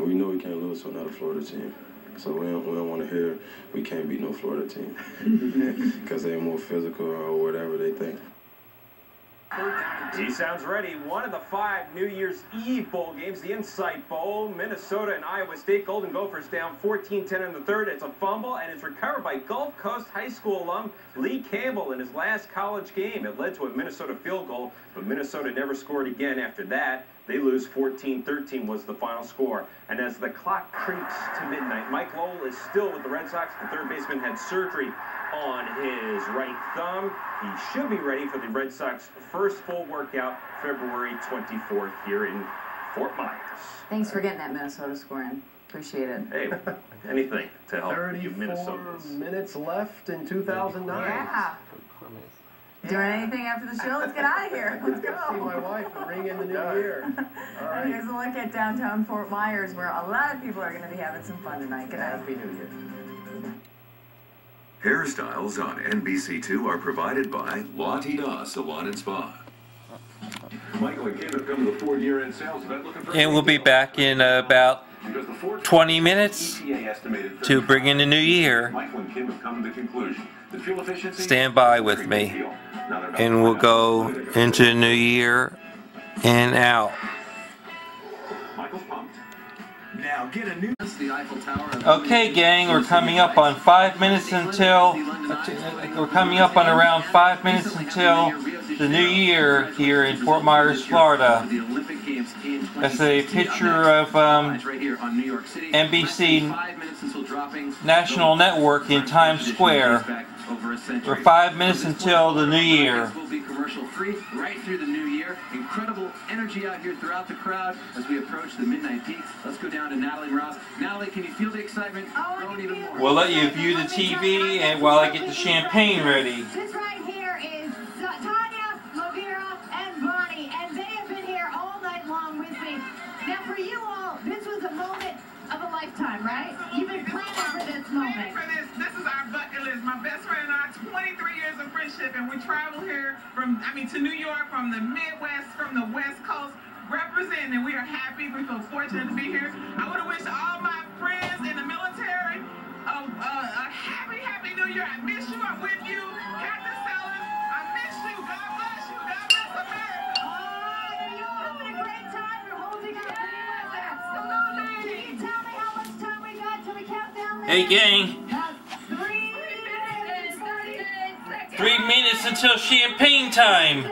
we know we can't lose to another Florida team. So we don't want to hear we can't beat no Florida team because they're more physical or whatever they think. He sounds ready. One of the 5 New Year's Eve bowl games, the Insight Bowl. Minnesota and Iowa State. Golden Gophers down 14-10 in the third. It's a fumble, and it's recovered by Gulf Coast High School alum Lee Campbell in his last college game. It led to a Minnesota field goal, but Minnesota never scored again after that. They lose 14-13 was the final score. And as the clock creeps to midnight, Mike Lowell is still with the Red Sox. The third baseman had surgery on his right thumb. He should be ready for the Red Sox first full workout February 24th here in Fort Myers. Thanks for getting that Minnesota score in. Appreciate it. Hey, anything to help you 34 Minnesotans. minutes left in 2009. Yeah. Doing anything after the show? Let's get out of here. Let's go. See my wife and ring in the new year. All right. Here's a look at downtown Fort Myers, where a lot of people are going to be having some fun tonight. Good night. Happy New Year. Hairstyles on NBC2 are provided by La Tida Salon and Spa. Michael and Kim have come to the Ford year-end sales event looking for... And we'll be back in about 20 minutes to bring in the new year. Michael and Kim have come to the conclusion that fuel efficiency... Stand by with me, and we'll go into the new year and out. Michael's pumped. Now get a new... The Eiffel Tower. Okay, gang, we're coming up on 5 minutes until... We're coming up on around 5 minutes until the new year here in Fort Myers, Florida. That's a picture of NBC National Network in Times Square. We're 5 minutes until the new year. Will be commercial free right through the new year. Incredible energy out here throughout the crowd as we approach the midnight peak. Let's go down to Natalie Ross. Natalie, can you feel the excitement growing even more? We'll let you view the TV and while I get the champagne ready. This right here is Tanya, Lavira, and Bonnie, and they have been here all night long with me. Now for you all, this was a moment of a lifetime, right? You've been planning for this moment. This is our bucket list. My best friend and I, 23 years of friendship, and we travel here to New York, from the Midwest, from the West Coast, representing. We are happy. We feel fortunate to be here. I want to wish all my friends in the military a happy New Year. I miss you. I'm with you. Captain Sellers, I miss you. God bless you. God bless America. Oh, you're having a great time. You're holding up. Can you tell me how much time we got till the countdown? Hey, gang. 3 minutes until champagne time.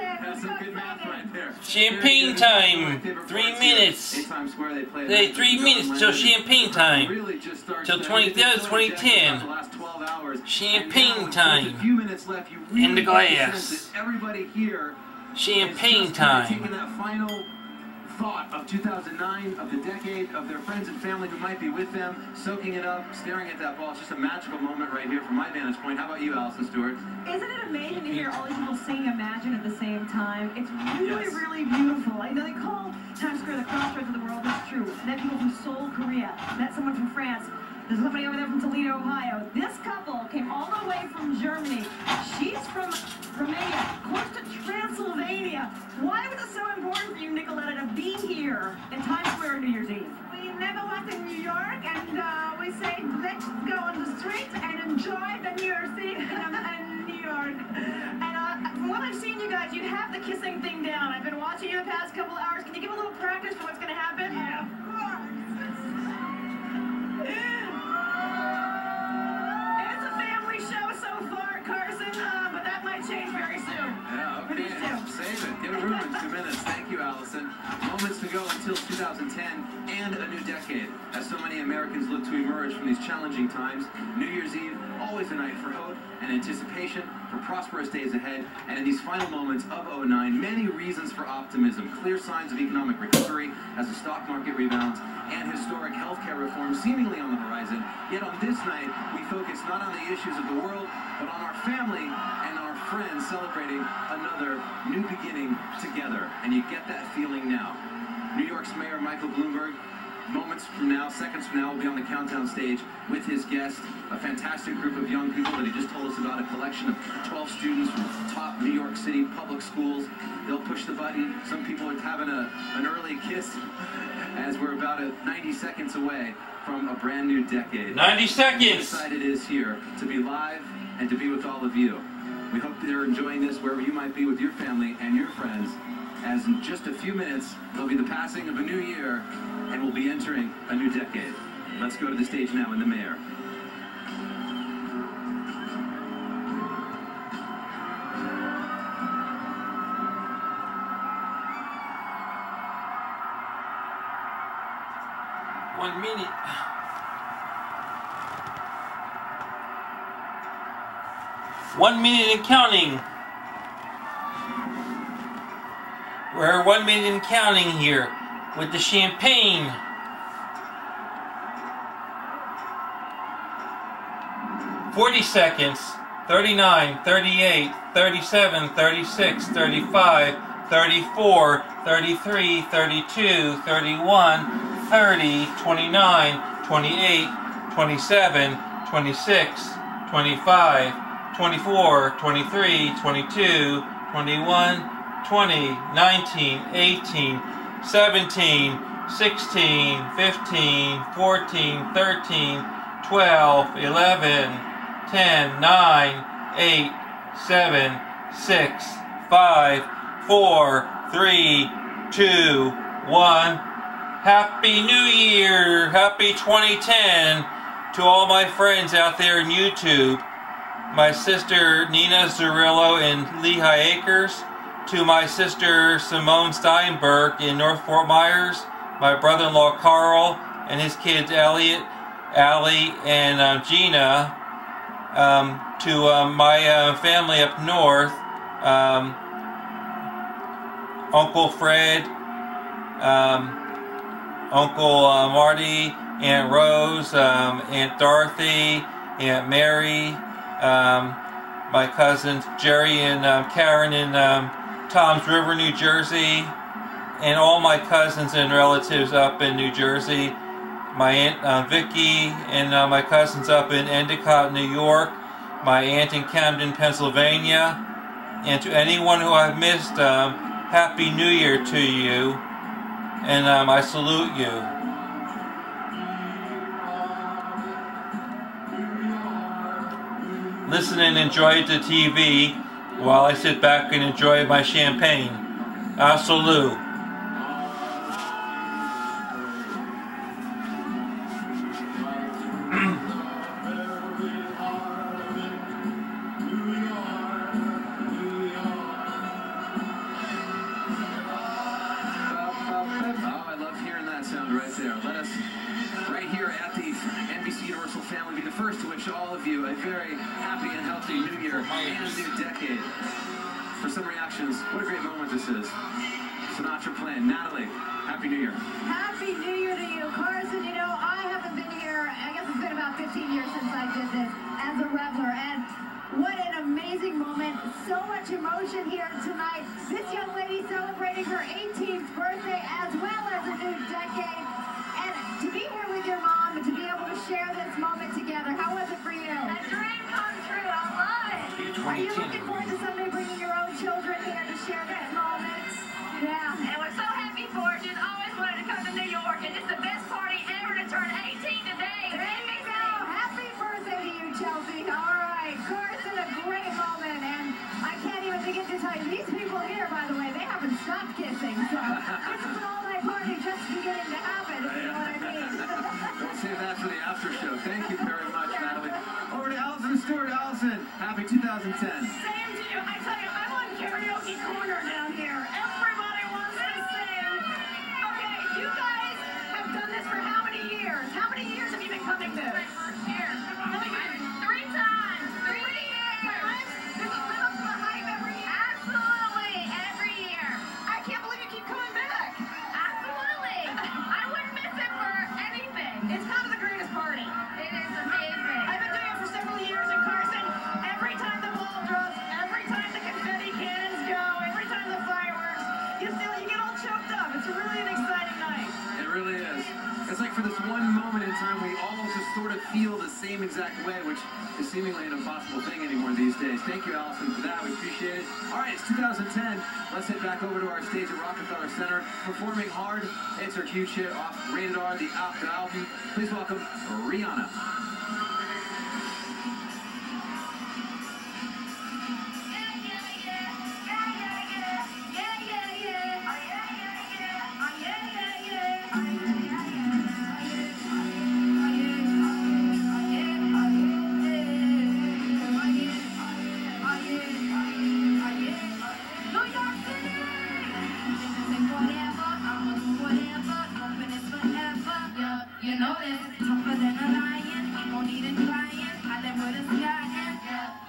Champagne time. 3 minutes. 3 minutes till champagne time. Till 2010. Champagne time. In the glass. Everybody here. Champagne time. Taking that final thought of 2009, of the decade, of their friends and family who might be with them, soaking it up, staring at that ball. It's just a magical moment right here from my vantage point. How about you, Allison Stewart? Isn't it amazing to hear all these people sing Imagine at the same time? It's really, really beautiful. I know they call Times Square the crossroads of the world. That's true. Met people from Seoul, Korea. Met someone from France. There's somebody over there from Toledo, Ohio. This couple came all the way from Germany. She's from Romania, close to Transylvania. Why was it so important for you, Nicoletta, to be here in Times Square on New Year's Eve? We never was in New York, and we say, let's go on the street and enjoy the New Year's Eve in New York. And from what I've seen, you guys, you have the kissing thing down. I've been watching you the past couple hours. Can you give a little practice for what's going to happen? Yeah, of course. It's a family show so far, Carson, but that might change very soon. Yeah, okay. Save it. Give it room in 2 minutes. Thank you, Allison. Moments to go until 2010 and a new decade. As so many Americans look to emerge from these challenging times, New Year's Eve, always a night for hope and anticipation for prosperous days ahead, and in these final moments of 09, many reasons for optimism. Clear signs of economic recovery as the stock market rebounds, and historic healthcare reform seemingly on the horizon. Yet on this night, we focus not on the issues of the world, but on our family and our friends celebrating another new beginning together. And you get that feeling now. New York's Mayor Michael Bloomberg, moments from now, seconds from now, will be on the countdown stage with his guest, a fantastic group of young people that he just told us about, a collection of 12 students from top New York City public schools. They'll push the button. Some people are having an early kiss as we're about 90 seconds away from a brand new decade. 90 seconds! How excited it is here to be live and to be with all of you. We hope that you're enjoying this wherever you might be with your family and your friends, as in just a few minutes, there'll be the passing of a new year, and we'll be entering a new decade. Let's go to the stage now in the mayor. One minute. One minute and counting. We're 1 minute and counting here with the champagne. "40 seconds, 39, 38, 37, 36, 35, 34, 33, 32, 31, 30, 29, 28, 27, 26, 25, 24, 23, 22, 21, 20, 19, 18, 17, 16, 15, 14, 13, 12, 11, 10, 9, 8, 7, 6, 5, 4, 3, 2, 1. Happy New Year! Happy 2010 to all my friends out there in YouTube. My sister Nina Zurillo in Lehigh Acres, to my sister Simone Steinberg in North Fort Myers, my brother-in-law Carl and his kids Elliot, Allie, and Gina, to my family up north, Uncle Fred, Uncle Marty, Aunt Rose, Aunt Dorothy, Aunt Mary, my cousins Jerry and Karen in Toms River, New Jersey, and all my cousins and relatives up in New Jersey, my Aunt Vicky and my cousins up in Endicott, New York, my aunt in Camden, Pennsylvania, and to anyone who I've missed, Happy New Year to you, and I salute you. Listen and enjoy the TV while I sit back and enjoy my champagne. I salute. What a great moment this is. Sinatra playing. Natalie, Happy New Year. Happy New Year to you. Carson, you know, I haven't been here, I guess it's been about 15 years since I did this as a Reveler, and what an amazing moment. So much emotion here tonight. This young lady celebrating her 18th birthday as well as a new decade. And to be here with your mom and to be able to share this moment together, how was it for you? A dream come true. I love it. Are you looking forward to someday bringing your own children here to share this moment? Yeah. And we're so happy for it. Just always wanted to come to New York, and it's the best party ever to turn 18 today. There you go. Happy birthday to you, Chelsea. All right. Carson, a great moment, and I can't even begin to tell you, these people here, by the way, they haven't stopped kissing, so this is an all-night party just beginning to happen, if you know what I mean. We'll save that for the after show. Thank you very much, Natalie. Over to Allison Stewart. Allison, happy 2010. Same to you. I tell you, I'm on karaoke corner down here. Everybody wants to sing. Okay, you guys have done this for how many years? How many years have you been coming to? Here. 3 times. 3 years. This is same exact way, which is seemingly an impossible thing anymore these days. Thank you, Allison, for that. We appreciate it. All right, it's 2010. Let's head back over to our stage at Rockefeller Center. Performing Hard. It's her huge hit off Rated R, the album. Please welcome Rihanna. You know this, tougher than a lion, ain't no need in crying, I live with a sky,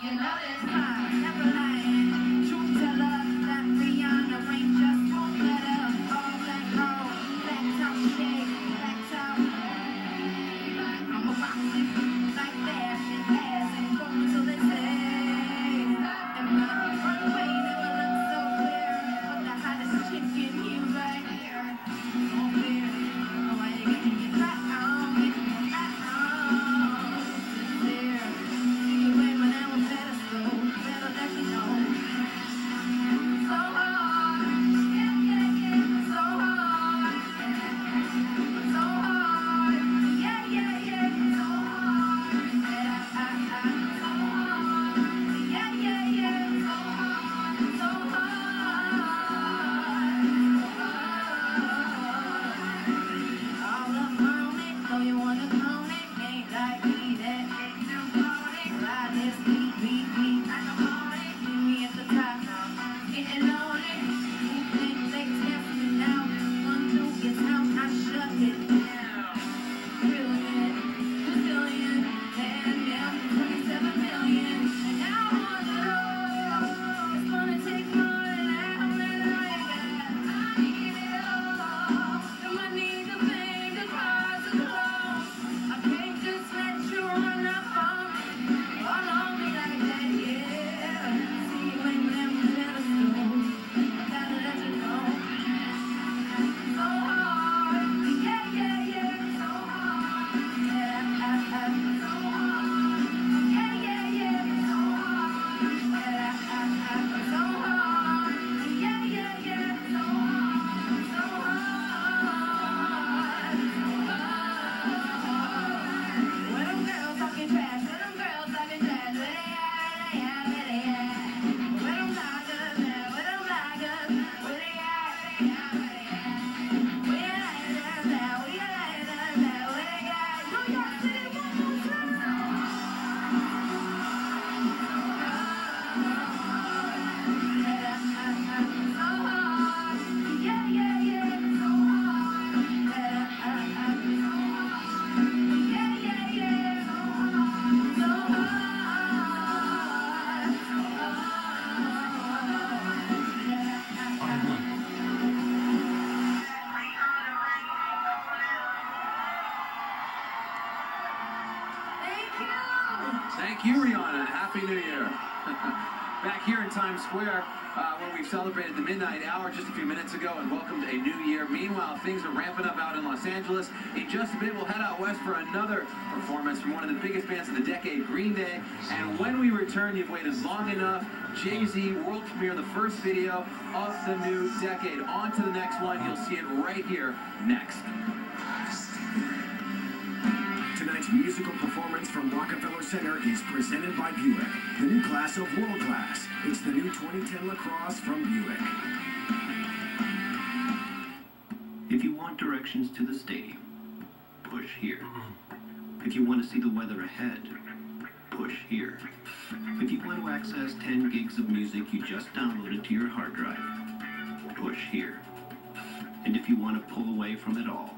you know this, never lying, truth teller, that Rihanna ain't just tone better, all black girl, black top shade, black top, I'm a rock like fashion, ass and go till they say, and my runway never looks so clear, but the hottest chick in here right here, oh clear, why you getting me back? Thank you, Rihanna. Happy New Year. Back here in Times Square, where we celebrated the midnight hour just a few minutes ago and welcomed a new year. Meanwhile, things are ramping up out in Los Angeles. In just a bit, we'll head out west for another performance from one of the biggest bands of the decade, Green Day. And when we return, you've waited long enough. Jay-Z world premiere, the first video of the new decade. On to the next one. You'll see it right here next. Tonight's musical performance from Rockefeller Center is presented by Buick, the new class of world class. It's the new 2010 LaCrosse from Buick. If you want directions to the stadium, push here. If you want to see the weather ahead, push here. If you want to access 10 gigs of music you just downloaded to your hard drive, push here. And if you want to pull away from it all,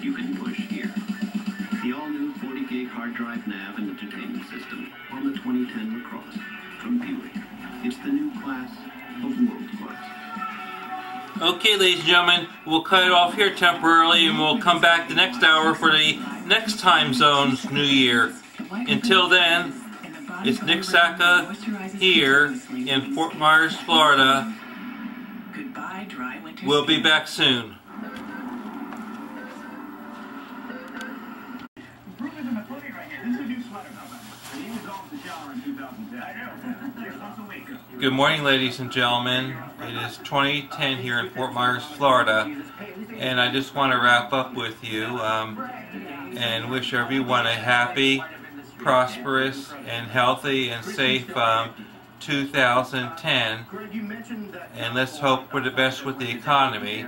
you can push here. The all-new 40-gig hard drive nav and entertainment system on the 2010 LaCrosse from Buick. It's the new class of world class. Okay, ladies and gentlemen, we'll cut it off here temporarily and we'll come back the next hour for the next time zone's New Year. Until then, it's Nick Sacca here in Fort Myers, Florida. We'll be back soon. This is a new Good morning, ladies and gentlemen. It is 2010 here in Fort Myers, Florida, and I just want to wrap up with you and wish everyone a happy, prosperous, and healthy and safe 2010. And let's hope for the best with the economy.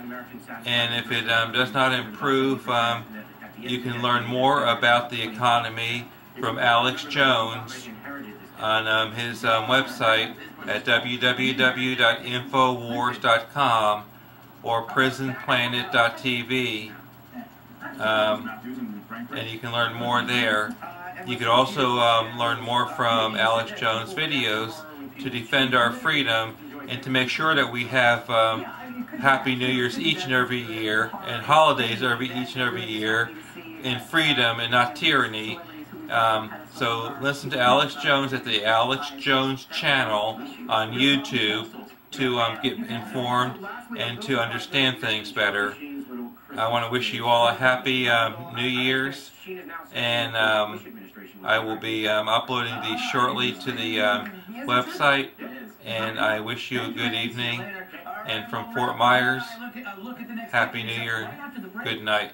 And if it does not improve, you can learn more about the economy from Alex Jones on his website at www.infowars.com or prisonplanet.tv, and you can learn more there. You can also learn more from Alex Jones' videos to defend our freedom and to make sure that we have Happy New Year's each and every year and holidays each and every year in freedom and not tyranny. So listen to Alex Jones at the Alex Jones channel on YouTube to get informed and to understand things better. I want to wish you all a happy New Year's, and I will be uploading these shortly to the website, and I wish you a good evening. And from Fort Myers, Happy New Year, good night.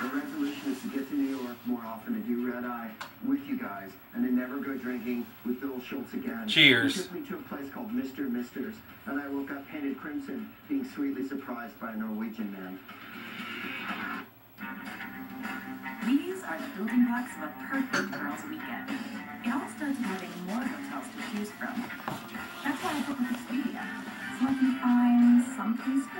The resolution is to get to New York more often and do red eye with you guys, and to never go drinking with Bill Schultz again. Cheers. He took me to a place called Mr. Misters, and I woke up painted crimson, being sweetly surprised by a Norwegian man. These are the building blocks of a perfect girls' weekend. It all starts with having more hotels to choose from. That's why I put with Expedia, so I can find someplace for